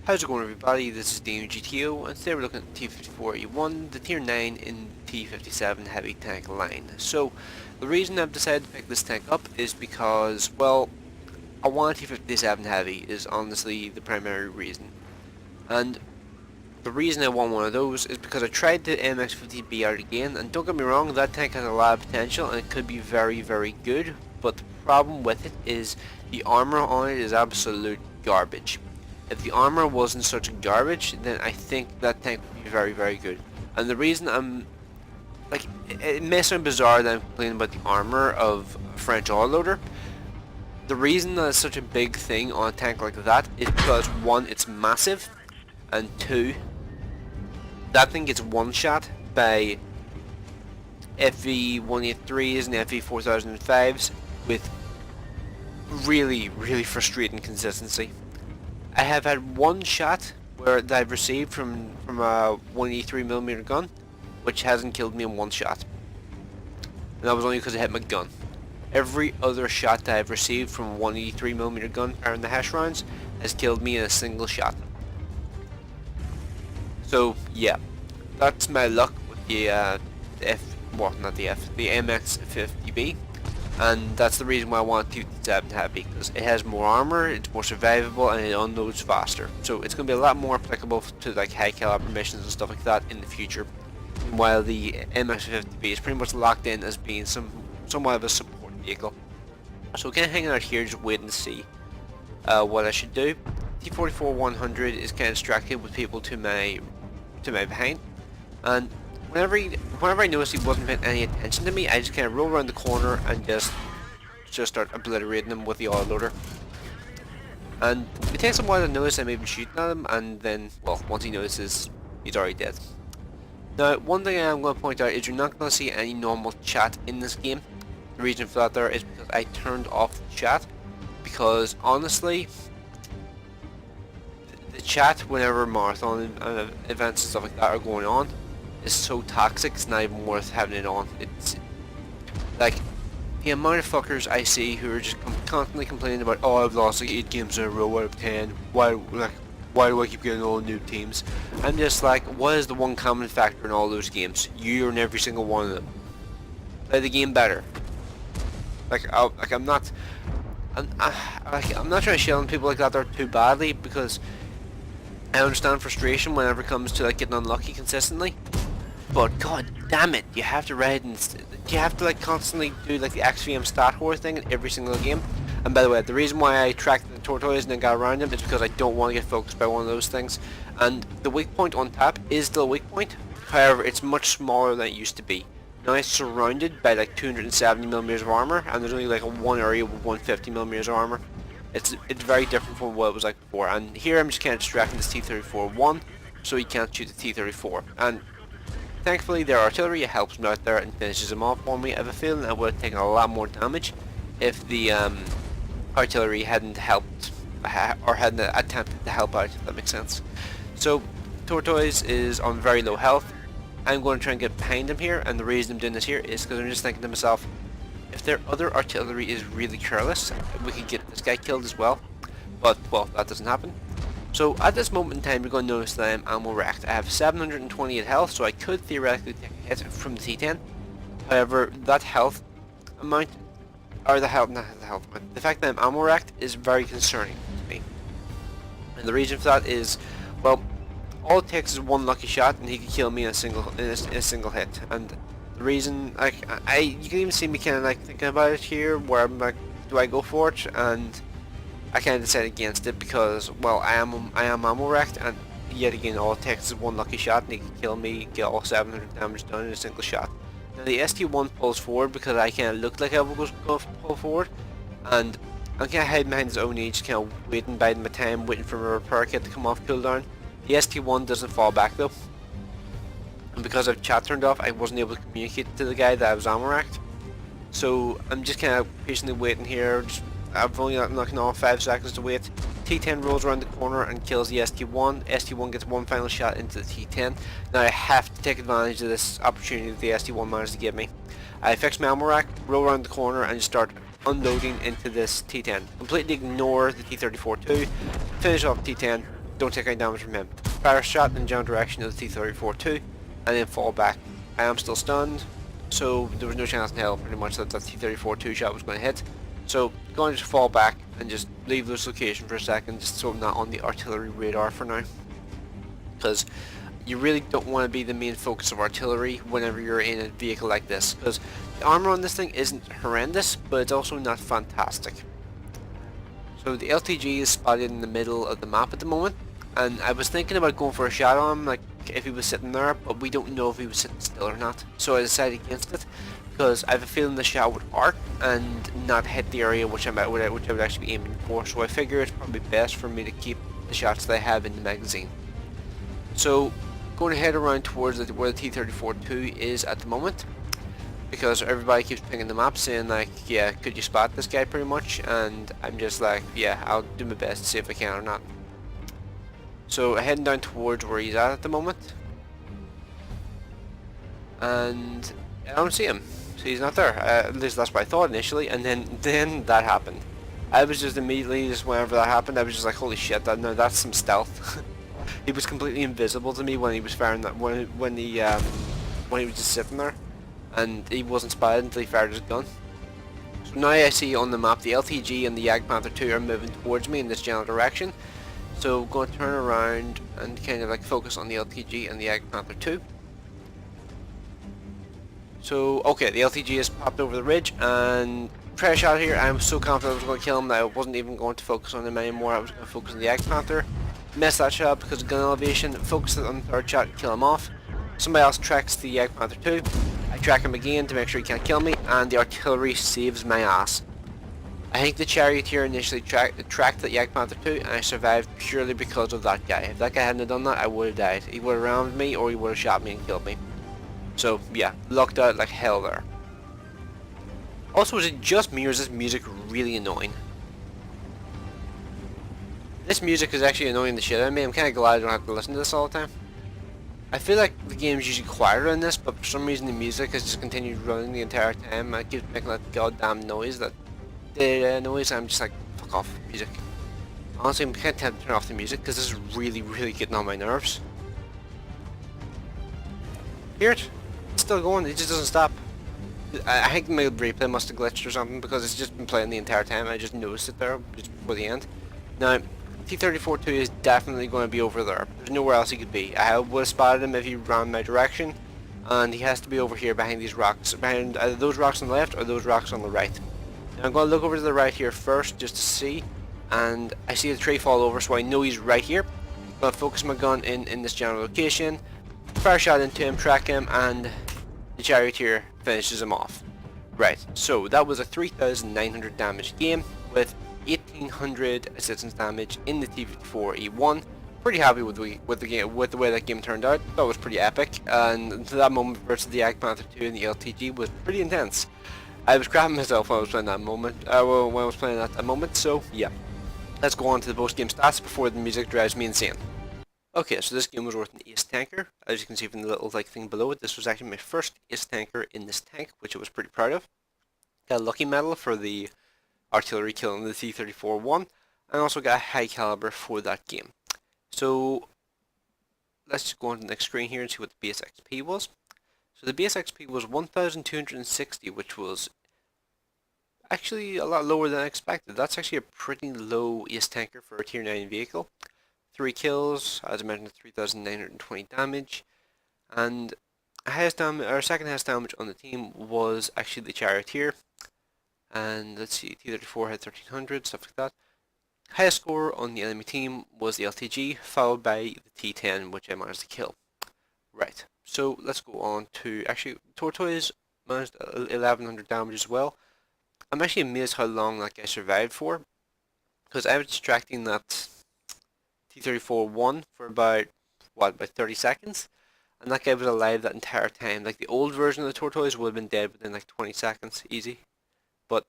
How's it going, everybody? This is DeanoGTO, and today we're looking at T54E1, the Tier 9 in T57 heavy tank line. So, the reason I've decided to pick this tank up is because, well, I want a T57 heavy is honestly the primary reason. And the reason I want one of those is because I tried the MX-50B out again, and don't get me wrong, that tank has a lot of potential and it could be very, very good, but the problem with it is the armor on it is absolute garbage. If the armor wasn't such garbage, then I think that tank would be very, very good. And the reason I'm like, it may sound bizarre that I'm complaining about the armor of a French autoloader. The reason that it's such a big thing on a tank like that is because one, it's massive, and two, that thing gets one shot by FV183s and FV4005s with really, really frustrating consistency. I have had one shot where that I've received from a 183mm gun, which hasn't killed me in one shot. And that was only because I hit my gun. Every other shot that I've received from a 183mm gun firing the hash rounds has killed me in a single shot. So yeah, that's my luck with the the MX-50B. And that's the reason why I want T57 heavy, because it has more armor, it's more survivable, and it unloads faster. So it's going to be a lot more applicable to like high caliber missions and stuff like that in the future. While the MX-50B is pretty much locked in as being somewhat of a support vehicle. So kind of hanging out here, just waiting to see what I should do. T54-100 is kind of distracted with people to my behind, and whenever I noticed he wasn't paying any attention to me, I just kind of roll around the corner and just start obliterating him with the autoloader. And it takes a while to notice I'm even shooting at him, and then, well, once he notices, he's already dead. Now, one thing I'm going to point out is you're not going to see any normal chat in this game. The reason for that there is because I turned off the chat, because honestly, the chat whenever marathon events and stuff like that are going on is so toxic, it's not even worth having it on. It's like the amount of fuckers I see who are just constantly complaining about, oh, I've lost like 8 games in a row out of 10. Why do I keep getting all new teams? I'm just like, what is the one common factor in all those games? You're in every single one of them. Play the game better. I'm not trying to shell on people like that there too badly, because I understand frustration whenever it comes to like getting unlucky consistently. But god damn it, you have to like constantly do like the XVM stat whore thing in every single game. And by the way, the reason why I tracked the tortoise and then got around him is because I don't want to get focused by one of those things. And the weak point on tap is still a weak point, however it's much smaller than it used to be. Now it's surrounded by like 270mm of armor, and there's only like one area with 150mm of armor. It's very different from what it was like before. And here I'm just kind of distracting this T-34-1 so he can't shoot the T-34. And thankfully their artillery helps me out there and finishes him off for me. I have a feeling I would have taken a lot more damage if the artillery hadn't helped, or hadn't attempted to help out, if that makes sense. So Tortoise is on very low health. I'm going to try and get behind him here, and the reason I'm doing this here is because I'm just thinking to myself, if their other artillery is really careless, we could get this guy killed as well. But, well, that doesn't happen. So at this moment in time, you're going to notice that I'm ammo wrecked. I have 728 health, so I could theoretically take a hit from the T10. However, that health amount, or the fact that I'm ammo wrecked is very concerning to me. And the reason for that is, well, all it takes is one lucky shot and he can kill me in a single hit. And the reason, like, you can even see me kind of like thinking about it here, where I'm like, do I go for it? And I kind of decided against it because, well, I am ammo wrecked, and yet again all it takes is one lucky shot and he can kill me, get all 700 damage done in a single shot. Now the ST1 pulls forward because I kind of looked like I was going to pull forward, and I'm kind of hiding behind his own just kind of waiting, biding my time, waiting for my repair kit to come off cooldown. The ST1 doesn't fall back though, and because I've chat turned off, I wasn't able to communicate to the guy that I was ammo wrecked. So I'm just kind of patiently waiting here. I've only got knocking off 5 seconds to wait. T10 rolls around the corner and kills the ST1. ST1 gets one final shot into the T10. Now I have to take advantage of this opportunity that the ST1 managed to give me. I fix my ammo rack, roll around the corner, and just start unloading into this T10. Completely ignore the T34-2, finish off T10, don't take any damage from him. Fire a shot in the general direction of the T-34-2, and then fall back. I am still stunned, so there was no chance in hell pretty much that that T-34-2 shot was going to hit. So going to just fall back and just leave this location for a second, just so I'm not on the artillery radar for now. Because you really don't want to be the main focus of artillery whenever you're in a vehicle like this. Because the armor on this thing isn't horrendous, but it's also not fantastic. So the LTG is spotted in the middle of the map at the moment, and I was thinking about going for a shot on him, like if he was sitting there, but we don't know if he was sitting still or not. So I decided against it, because I have a feeling the shot would arc and not hit the area which I would actually be aiming for. So I figure it's probably best for me to keep the shots that I have in the magazine. So going to head around towards where the T-34-2 is at the moment, because everybody keeps pinging the map saying like, yeah, could you spot this guy pretty much, and I'm just like, yeah, I'll do my best to see if I can or not. So heading down towards where he's at the moment, and I don't see him, so he's not there. At least that's what I thought initially, and then that happened. I was just immediately, just whenever that happened, I was just like, holy shit, that's some stealth. He was completely invisible to me when he was firing that, when he was just sitting there, and he wasn't spotted until he fired his gun. So now I see on the map the LTG and the Jagdpanther 2 are moving towards me in this general direction. So I'm going to turn around and kind of like focus on the LTG and the Jagdpanther 2. So okay, the LTG has popped over the ridge, and try a shot here. I'm so confident I was going to kill him that I wasn't even going to focus on him anymore. I was going to focus on the Jagdpanther. Missed that shot because of gun elevation. Focus on the third shot and kill him off. Somebody else tracks the Jagdpanther 2. I track him again to make sure he can't kill me, and the artillery saves my ass. I think the Charioteer initially tracked the Jagdpanther 2, and I survived purely because of that guy. If that guy hadn't done that, I would have died. He would have rammed me, or he would have shot me and killed me. So yeah, lucked out like hell there. Also, is it just me, or is this music really annoying? This music is actually annoying the shit out of me. I'm kind of glad I don't have to listen to this all the time. I feel like the game's usually quieter in this, but for some reason the music has just continued running the entire time. It keeps making that goddamn noise, that noise. I'm just like, fuck off, music. Honestly, I'm kind of tempted to turn off the music because this is really, really getting on my nerves. Hear it? It's still going. It just doesn't stop. I think my replay must have glitched or something, because it's just been playing the entire time. I just noticed it there just before the end. Now, T-34-2 is definitely going to be over there. There's nowhere else he could be. I would have spotted him if he ran my direction, and he has to be over here behind these rocks, behind either those rocks on the left or those rocks on the right. Now I'm going to look over to the right here first just to see, and I see the tree fall over, so I know he's right here. I'm going to focus my gun in this general location, fire shot into him, track him, and the Charioteer finishes him off. Right, so that was a 3,900 damage game with 1,800 assistance damage in the T54E1. Pretty happy with the way that game turned out. That was pretty epic, and that moment versus the Jagdpanther 2 and the LTG was pretty intense. I was crapping myself when I was playing that moment. When I was playing at that moment. So yeah, let's go on to the post-game stats before the music drives me insane. Okay, so this game was worth an ace tanker. As you can see from the little like thing below it, this was actually my first ace tanker in this tank, which I was pretty proud of. Got a lucky medal for the artillery kill in the T-34-1, and also got a high caliber for that game. So let's just go on to the next screen here and see what the base XP was. So the base XP was 1,260, which was actually a lot lower than I expected. That's actually a pretty low ace tanker for a tier 9 vehicle. 3 kills, as I mentioned, 3,920 damage, and second highest damage on the team was actually the Charioteer. And let's see, T-34 had 1,300, stuff like that. Highest score on the enemy team was the LTG, followed by the T-10, which I managed to kill. Right, so let's go on to, actually, Tortoise managed 1,100 damage as well. I'm actually amazed how long that guy survived for, because I was distracting that T-34-1 for about 30 seconds, and that guy was alive that entire time. Like, the old version of the Tortoise would have been dead within like 20 seconds, easy. But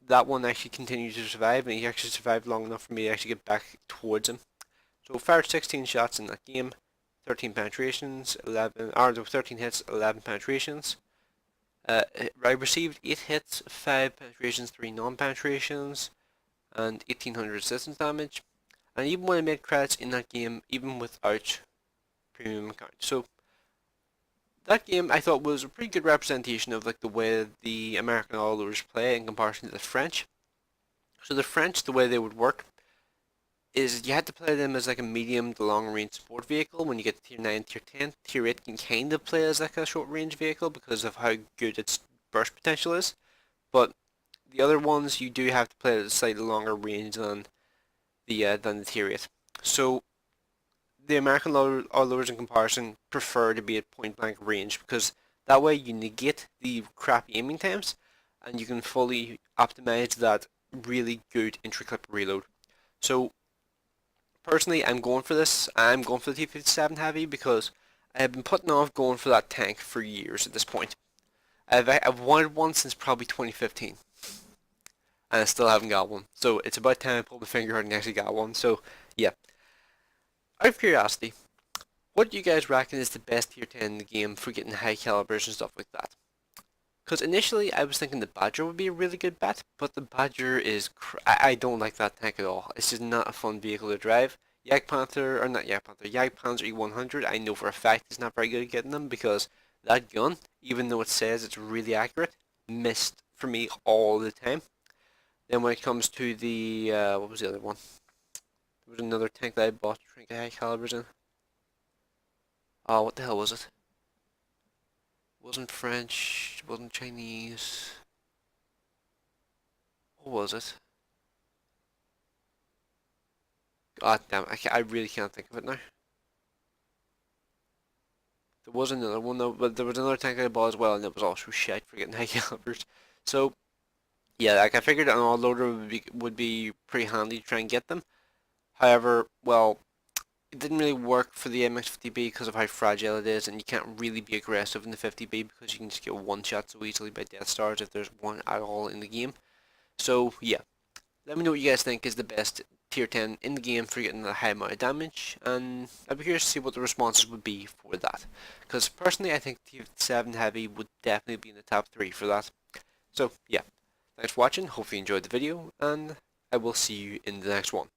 that one actually continued to survive, and he actually survived long enough for me to actually get back towards him. So fired 16 shots in that game, 13 penetrations, 13 hits, 11 penetrations. I received 8 hits, 5 penetrations, 3 non-penetrations, and 1,800 resistance damage. and even when I made credits in that game, even without premium account. So that game I thought was a pretty good representation of like the way the American autoloaders play in comparison to the French. So the French, the way they would work is you had to play them as like a medium to long range support vehicle. When you get to tier 9, tier 10, tier 8 can kind of play as like a short range vehicle because of how good its burst potential is. But the other ones you do have to play at a slightly longer range than the tier 8. So the American autoloaders in comparison prefer to be at point blank range because that way you negate the crappy aiming times and you can fully optimize that really good entry clip reload. So personally, I'm going for this. I'm going for the T57 Heavy because I've been putting off going for that tank for years at this point. I've wanted one since probably 2015, and I still haven't got one. So it's about time I pulled the finger out and actually got one. So yeah, out of curiosity, what do you guys reckon is the best tier 10 in the game for getting high calibers and stuff like that? Because initially I was thinking the Badger would be a really good bet, but the Badger is I don't like that tank at all. It's just not a fun vehicle to drive. Jagdpanther, or not Jagdpanther, Jagdpanzer E100, I know for a fact it's not very good at getting them because that gun, even though it says it's really accurate, missed for me all the time. Then when it comes to the, what was the other one? There was another tank that I bought to try and get high calibers in. Oh, what the hell was it? Wasn't French, wasn't Chinese. What was it? God damn it, I really can't think of it now. There was another one though, but there was another tank I bought as well, and it was also shit for getting high calibers. So yeah, like I figured an autoloader would be pretty handy to try and get them. However, well, it didn't really work for the MX-50B because of how fragile it is, and you can't really be aggressive in the 50B because you can just get one shot so easily by Death Stars if there's one at all in the game. So yeah, let me know what you guys think is the best tier 10 in the game for getting a high amount of damage, and I'd be curious to see what the responses would be for that. Because personally, I think tier 7 Heavy would definitely be in the top 3 for that. So yeah, thanks for watching, hopefully you enjoyed the video, and I will see you in the next one.